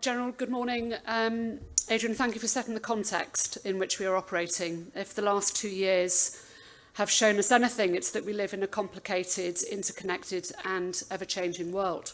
General, good morning. Adrian, thank you for setting the context in which we are operating. If the last 2 years have shown us anything, it's that we live in a complicated, interconnected and ever-changing world.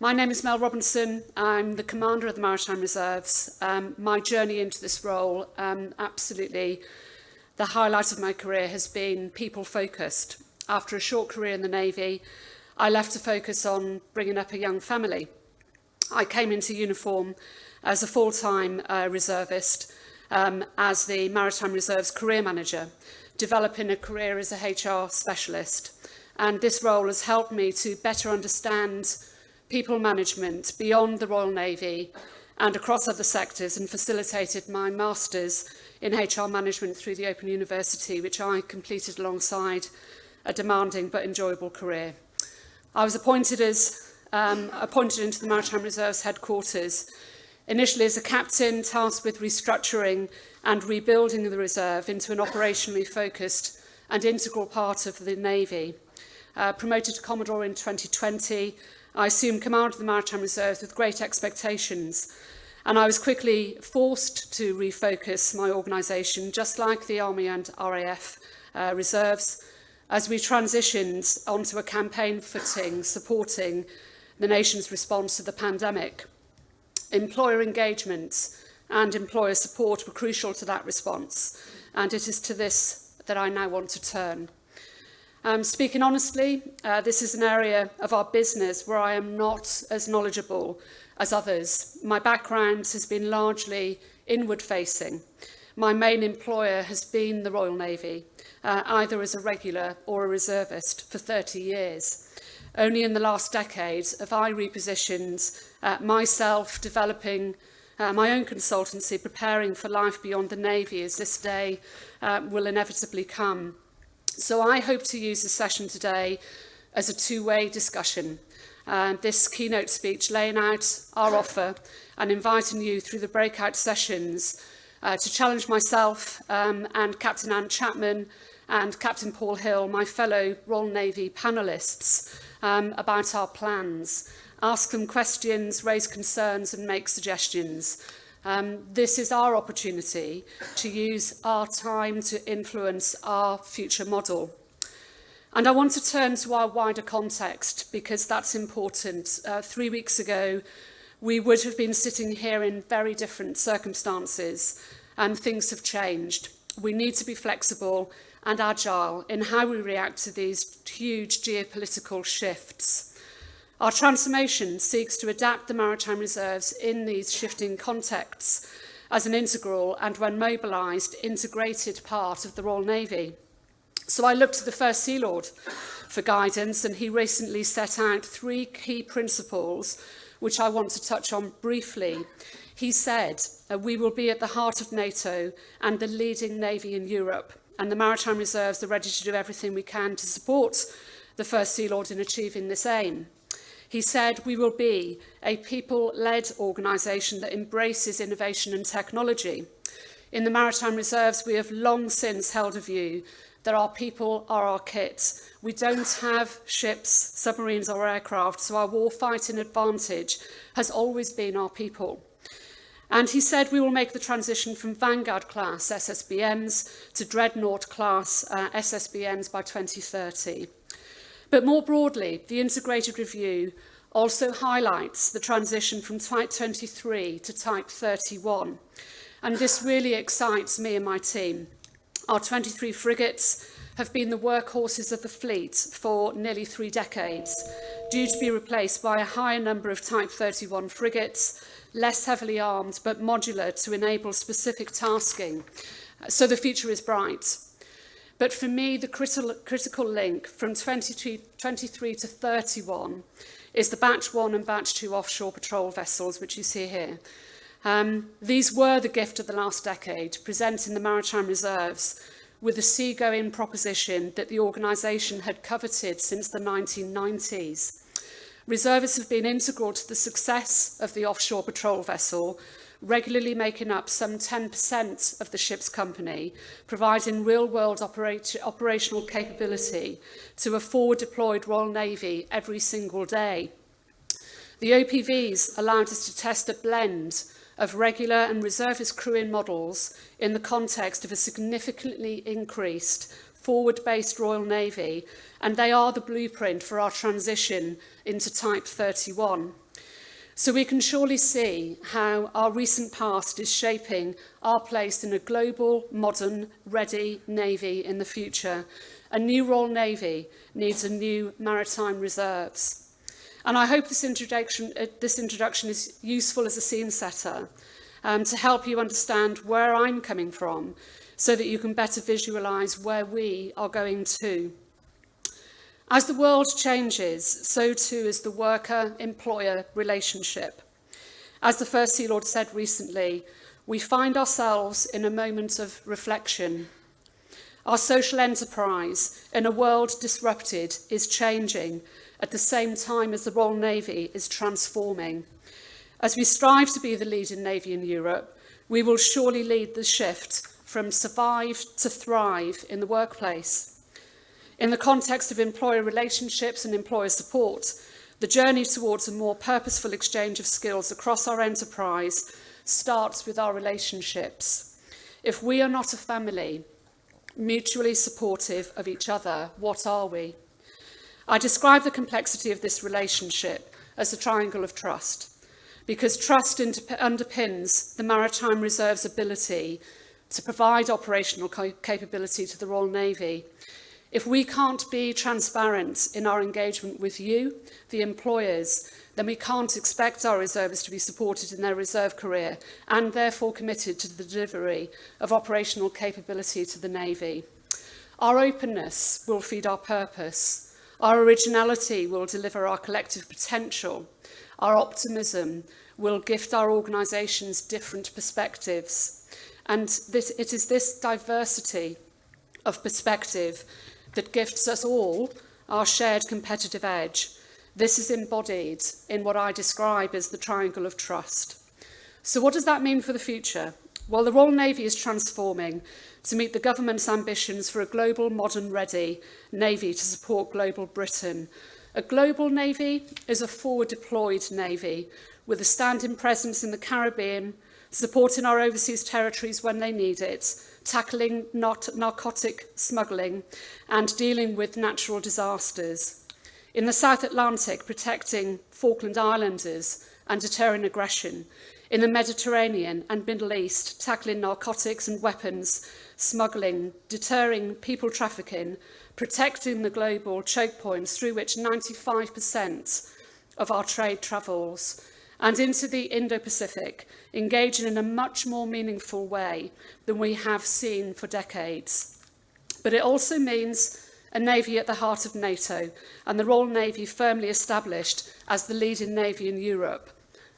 My name is Mel Robinson. I'm the Commander of the Maritime Reserves. My journey into this role, absolutely the highlight of my career has been people-focused. After a short career in the Navy, I left to focus on bringing up a young family. I came into uniform as a full-time reservist as the Maritime Reserves Career Manager, developing a career as a HR specialist. And this role has helped me to better understand people management beyond the Royal Navy and across other sectors, and facilitated my Masters in HR Management through the Open University, which I completed alongside a demanding but enjoyable career. I was appointed into the Maritime Reserves headquarters, initially as a captain tasked with restructuring and rebuilding the reserve into an operationally focused and integral part of the Navy. Promoted to Commodore in 2020, I assumed command of the Maritime Reserves with great expectations, and I was quickly forced to refocus my organisation, just like the Army and RAF reserves, as we transitioned onto a campaign footing supporting the nation's response to the pandemic. Employer engagement and employer support were crucial to that response, and it is to this that I now want to turn. Speaking honestly, this is an area of our business where I am not as knowledgeable as others. My background has been largely inward-facing. My main employer has been the Royal Navy, either as a regular or a reservist for 30 years. Only in the last decade have I repositioned myself, developing my own consultancy, preparing for life beyond the Navy as this day will inevitably come. So I hope to use the session today as a two-way discussion. This keynote speech laying out our offer and inviting you through the breakout sessions to challenge myself and Captain Anne Chapman and Captain Paul Hill, my fellow Royal Navy panellists, about our plans, ask them questions, raise concerns and make suggestions. This is our opportunity to use our time to influence our future model. And I want to turn to our wider context because that's important. 3 weeks ago, we would have been sitting here in very different circumstances, and things have changed. We need to be flexible and agile in how we react to these huge geopolitical shifts. Our transformation seeks to adapt the Maritime Reserves in these shifting contexts as an integral and, when mobilised, integrated part of the Royal Navy. So I looked to the First Sea Lord for guidance, and he recently set out 3 key principles which I want to touch on briefly. He said, we will be at the heart of NATO and the leading navy in Europe, and the Maritime Reserves are ready to do everything we can to support the First Sea Lord in achieving this aim. He said, we will be a people-led organisation that embraces innovation and technology. In the Maritime Reserves, we have long since held a view that our people are our kit. We don't have ships, submarines or aircraft, so our warfighting advantage has always been our people. And he said we will make the transition from Vanguard class SSBNs to Dreadnought class SSBNs by 2030. But more broadly, the integrated review also highlights the transition from Type 23 to Type 31. And this really excites me and my team. Our 23 frigates have been the workhorses of the fleet for nearly 3 decades, due to be replaced by a higher number of Type 31 frigates, less heavily armed but modular to enable specific tasking. So the future is bright. But for me, the critical link from 23 to 31 is the Batch 1 and Batch 2 offshore patrol vessels, which you see here. These were the gift of the last decade, presenting the Maritime Reserves with a seagoing proposition that the organisation had coveted since the 1990s. Reservists have been integral to the success of the offshore patrol vessel, regularly making up some 10% of the ship's company, providing real-world operational capability to a forward-deployed Royal Navy every single day. The OPVs allowed us to test a blend of regular and reservist crewing models in the context of a significantly increased forward-based Royal Navy, and they are the blueprint for our transition into Type 31. So we can surely see how our recent past is shaping our place in a global, modern, ready Navy in the future. A new Royal Navy needs a new maritime reserves. And I hope this introduction is useful as a scene setter to help you understand where I'm coming from so that you can better visualise where we are going to. As the world changes, so too is the worker-employer relationship. As the First Sea Lord said recently, we find ourselves in a moment of reflection. Our social enterprise in a world disrupted is changing at the same time as the Royal Navy is transforming. As we strive to be the leading Navy in Europe, we will surely lead the shift from survive to thrive in the workplace. In the context of employer relationships and employer support, the journey towards a more purposeful exchange of skills across our enterprise starts with our relationships. If we are not a family, mutually supportive of each other, what are we? I describe the complexity of this relationship as a triangle of trust, because trust underpins the Maritime Reserve's ability to provide operational capability to the Royal Navy. If we can't be transparent in our engagement with you, the employers, then we can't expect our reservists to be supported in their reserve career and therefore committed to the delivery of operational capability to the Navy. Our openness will feed our purpose. Our originality will deliver our collective potential. Our optimism will gift our organisations different perspectives. And it is this diversity of perspective that gifts us all our shared competitive edge. This is embodied in what I describe as the triangle of trust. So what does that mean for the future? Well, the Royal Navy is transforming to meet the government's ambitions for a global, modern, ready Navy to support global Britain. A global Navy is a forward-deployed Navy with a standing presence in the Caribbean, supporting our overseas territories when they need it, tackling narcotic smuggling and dealing with natural disasters. In the South Atlantic, protecting Falkland Islanders and deterring aggression. In the Mediterranean and Middle East, tackling narcotics and weapons smuggling, deterring people trafficking, protecting the global choke points through which 95% of our trade travels, and into the Indo-Pacific, engaging in a much more meaningful way than we have seen for decades. But it also means a Navy at the heart of NATO, and the Royal Navy firmly established as the leading Navy in Europe.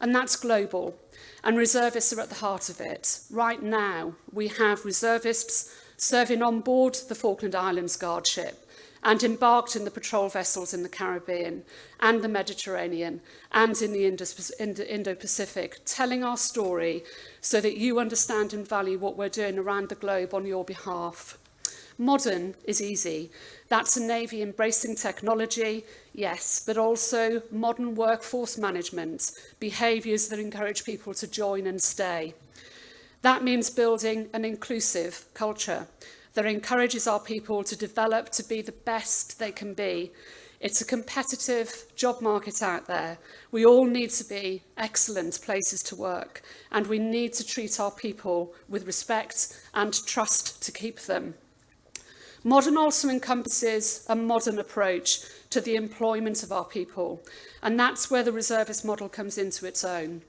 And that's global, and reservists are at the heart of it. Right now, we have reservists serving on board the Falkland Islands Guard ship, and embarked in the patrol vessels in the Caribbean and the Mediterranean and in the Indo-Pacific, telling our story so that you understand and value what we're doing around the globe on your behalf. Modern is easy. That's a Navy embracing technology, yes, but also modern workforce management, behaviours that encourage people to join and stay. That means building an inclusive culture that encourages our people to develop to be the best they can be. It's a competitive job market out there. We all need to be excellent places to work, and we need to treat our people with respect and trust to keep them. Modern also encompasses a modern approach to the employment of our people, and that's where the reservist model comes into its own.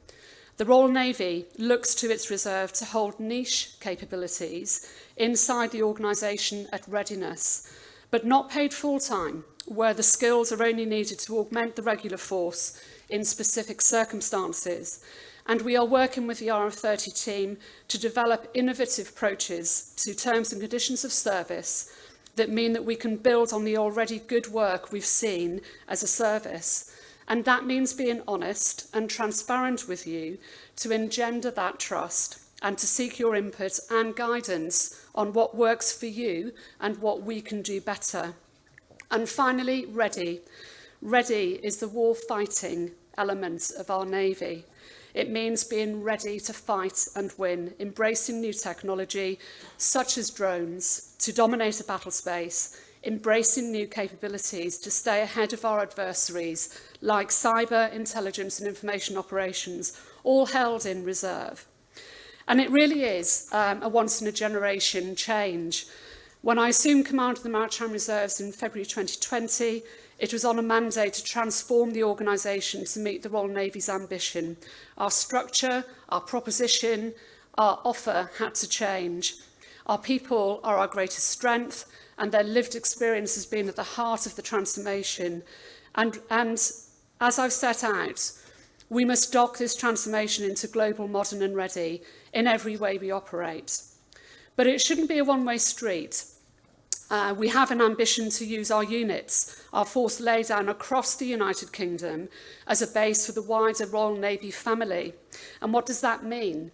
The Royal Navy looks to its reserve to hold niche capabilities inside the organisation at readiness, but not paid full-time, where the skills are only needed to augment the regular force in specific circumstances. And we are working with the RF30 team to develop innovative approaches to terms and conditions of service that mean that we can build on the already good work we've seen as a service. And that means being honest and transparent with you to engender that trust and to seek your input and guidance on what works for you and what we can do better. And finally, ready. Ready is the war-fighting element of our Navy. It means being ready to fight and win, embracing new technology, such as drones, to dominate a battle space, embracing new capabilities to stay ahead of our adversaries, like cyber, intelligence and information operations, all held in reserve. And it really is a once-in-a-generation change. When I assumed command of the Maritime Reserves in February 2020, it was on a mandate to transform the organisation to meet the Royal Navy's ambition. Our structure, our proposition, our offer had to change. Our people are our greatest strength, and their lived experience has been at the heart of the transformation. And as I've set out, we must dock this transformation into global, modern and ready in every way we operate. But it shouldn't be a one-way street. We have an ambition to use our units, our force laid down across the United Kingdom, as a base for the wider Royal Navy family. And what does that mean?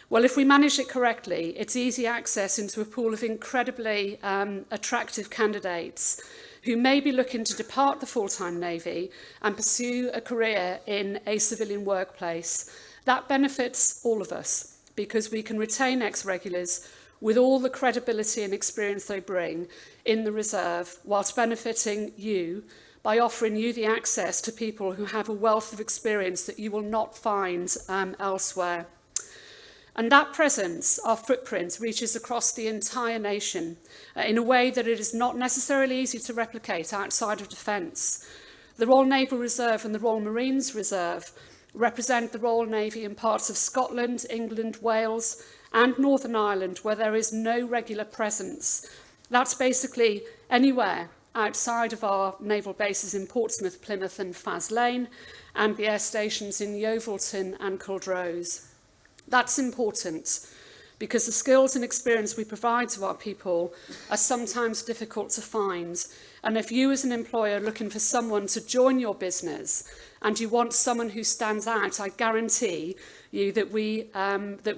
Well, if we manage it correctly, it's easy access into a pool of incredibly attractive candidates who may be looking to depart the full-time Navy and pursue a career in a civilian workplace. That benefits all of us because we can retain ex-regulars with all the credibility and experience they bring in the reserve, whilst benefiting you by offering you the access to people who have a wealth of experience that you will not find elsewhere. And that presence, our footprint, reaches across the entire nation in a way that it is not necessarily easy to replicate outside of defence. The Royal Naval Reserve and the Royal Marines Reserve represent the Royal Navy in parts of Scotland, England, Wales and Northern Ireland where there is no regular presence. That's basically anywhere outside of our naval bases in Portsmouth, Plymouth and Faslane, and the air stations in Yeovilton and Culdrose. That's important because the skills and experience we provide to our people are sometimes difficult to find. And if you as an employer are looking for someone to join your business and you want someone who stands out, I guarantee you that we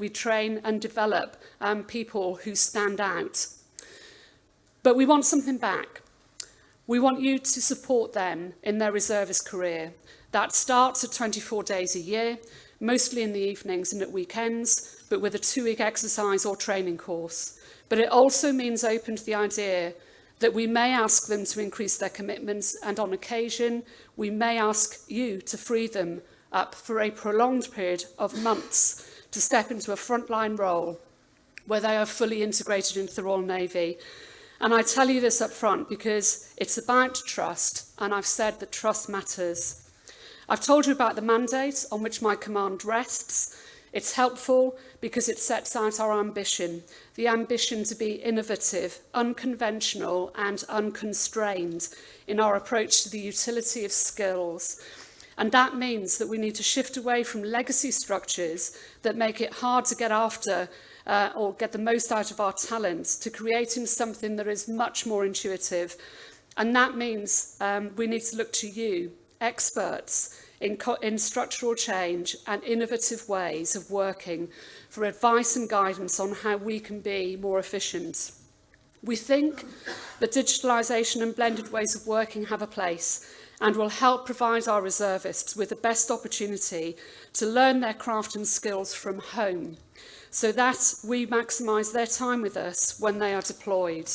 train and develop people who stand out. But we want something back. We want you to support them in their reservist career. That starts at 24 days a year, mostly in the evenings and at weekends, but with a 2-week exercise or training course. But it also means open to the idea that we may ask them to increase their commitments, and on occasion, we may ask you to free them up for a prolonged period of months to step into a frontline role where they are fully integrated into the Royal Navy. And I tell you this up front because it's about trust, and I've said that trust matters. I've told you about the mandate on which my command rests. It's helpful because it sets out our ambition, the ambition to be innovative, unconventional and unconstrained in our approach to the utility of skills. And that means that we need to shift away from legacy structures that make it hard to get after or get the most out of our talents to creating something that is much more intuitive. And that means we need to look to you, experts in structural change and innovative ways of working for advice and guidance on how we can be more efficient. We think that digitalisation and blended ways of working have a place and will help provide our reservists with the best opportunity to learn their craft and skills from home so that we maximise their time with us when they are deployed.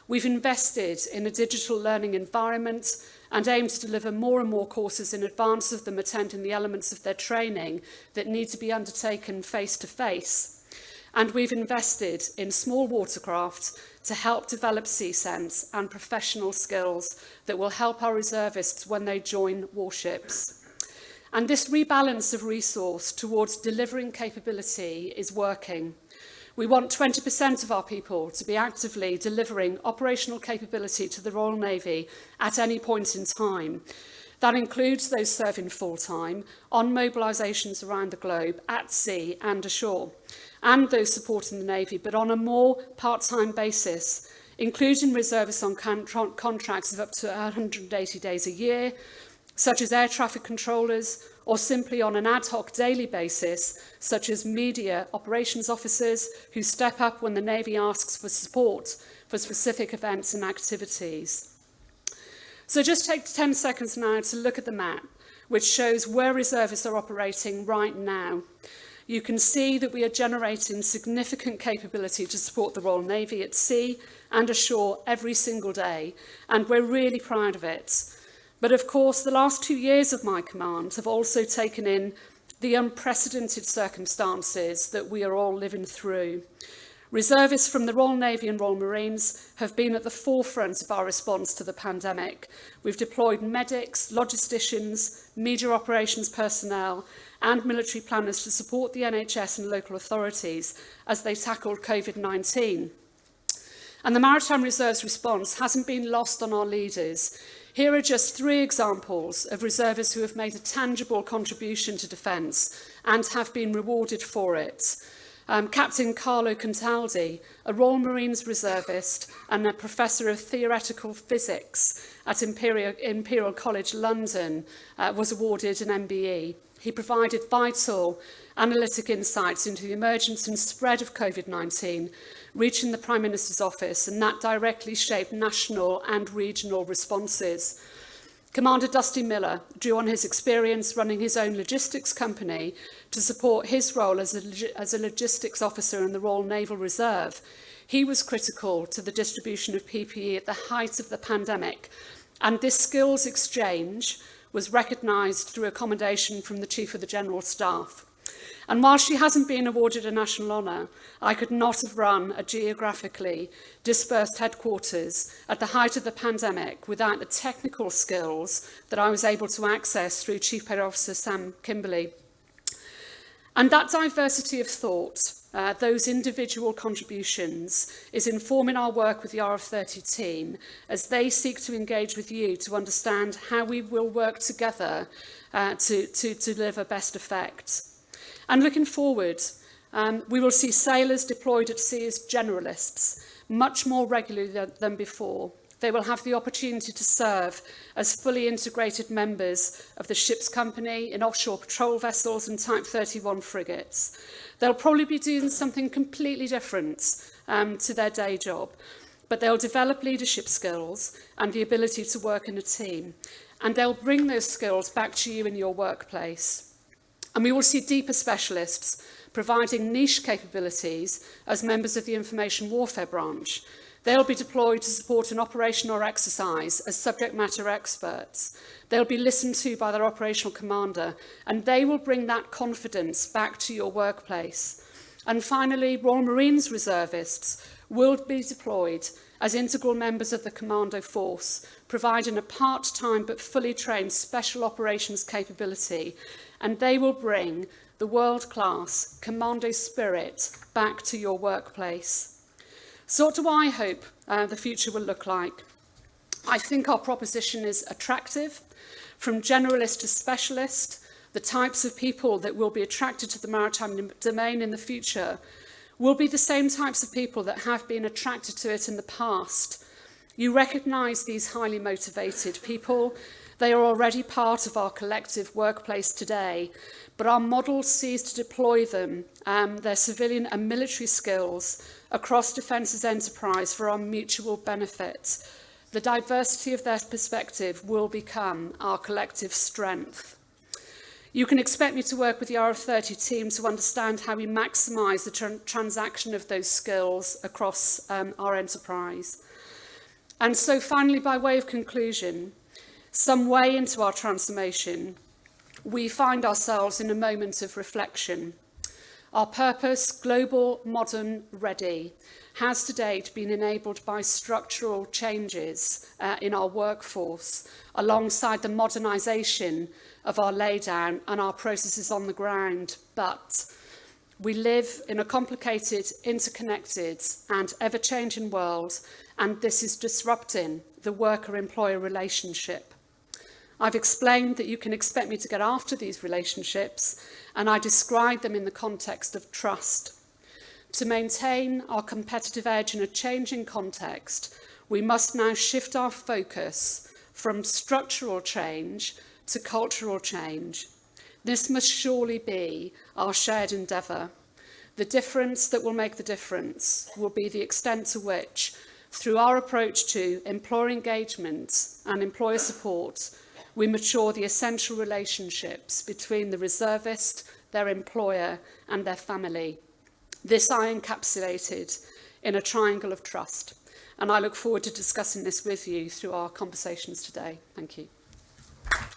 We've invested in a digital learning environment and aim to deliver more and more courses in advance of them attending the elements of their training that need to be undertaken face-to-face. And we've invested in small watercraft to help develop sea sense and professional skills that will help our reservists when they join warships. And this rebalance of resource towards delivering capability is working. We want 20% of our people to be actively delivering operational capability to the Royal Navy at any point in time. That includes those serving full-time, on mobilisations around the globe, at sea and ashore, and those supporting the Navy, but on a more part-time basis, including reservists on contracts of up to 180 days a year, such as air traffic controllers, or simply on an ad hoc daily basis, such as media operations officers who step up when the Navy asks for support for specific events and activities. So just take 10 seconds now to look at the map. which shows where reservists are operating right now. You can see that we are generating significant capability to support the Royal Navy at sea and ashore every single day, and we're really proud of it. But of course, the last 2 years of my command have also taken in the unprecedented circumstances that we are all living through. Reservists from the Royal Navy and Royal Marines have been at the forefront of our response to the pandemic. We've deployed medics, logisticians, media operations personnel, and military planners to support the NHS and local authorities as they tackled COVID-19. And the Maritime Reserve's response hasn't been lost on our leaders. Here are just 3 examples of reservists who have made a tangible contribution to defence and have been rewarded for it. Captain Carlo Contaldi, a Royal Marines reservist and a professor of theoretical physics at Imperial College London, was awarded an MBE. He provided vital analytic insights into the emergence and spread of COVID-19, reaching the Prime Minister's office, and that directly shaped national and regional responses. Commander Dusty Miller drew on his experience running his own logistics company to support his role as a logistics officer in the Royal Naval Reserve. He was critical to the distribution of PPE at the height of the pandemic, and this skills exchange was recognised through a commendation from the Chief of the General Staff. And while she hasn't been awarded a national honour, I could not have run a geographically dispersed headquarters at the height of the pandemic without the technical skills that I was able to access through Chief Petty Officer Sam Kimberley. And that diversity of thought, those individual contributions, is informing our work with the RF30 team as they seek to engage with you to understand how we will work together to deliver best effect. And looking forward, we will see sailors deployed at sea as generalists much more regularly than before. They will have the opportunity to serve as fully integrated members of the ship's company in offshore patrol vessels and Type 31 frigates. They'll probably be doing something completely different to their day job, but they'll develop leadership skills and the ability to work in a team, and they'll bring those skills back to you in your workplace. And we will see deeper specialists providing niche capabilities as members of the Information Warfare Branch. They'll be deployed to support an operation or exercise as subject matter experts. They'll be listened to by their operational commander, and they will bring that confidence back to your workplace. And finally, Royal Marines reservists will be deployed as integral members of the Commando Force, providing a part-time but fully trained special operations capability, and they will bring the world-class Commando spirit back to your workplace. So what do I hope the future will look like? I think our proposition is attractive. From generalist to specialist, the types of people that will be attracted to the maritime domain in the future will be the same types of people that have been attracted to it in the past. You recognise these highly motivated people. They are already part of our collective workplace today, but our model seeks to deploy them, their civilian and military skills, across Defence's enterprise for our mutual benefit. The diversity of their perspective will become our collective strength. You can expect me to work with the RF30 team to understand how we maximise the transaction of those skills across our enterprise. And so finally, by way of conclusion, some way into our transformation, we find ourselves in a moment of reflection. Our purpose, global, modern, ready, has to date been enabled by structural changes in our workforce, alongside the modernisation of our laydown and our processes on the ground. But we live in a complicated, interconnected and ever-changing world, and this is disrupting the worker-employer relationship. I've explained that you can expect me to get after these relationships, and I describe them in the context of trust. To maintain our competitive edge in a changing context, we must now shift our focus from structural change to cultural change. This must surely be our shared endeavour. The difference that will make the difference will be the extent to which, through our approach to employer engagement and employer support, we mature the essential relationships between the reservist, their employer, and their family. This I encapsulated in a triangle of trust, and I look forward to discussing this with you through our conversations today. Thank you.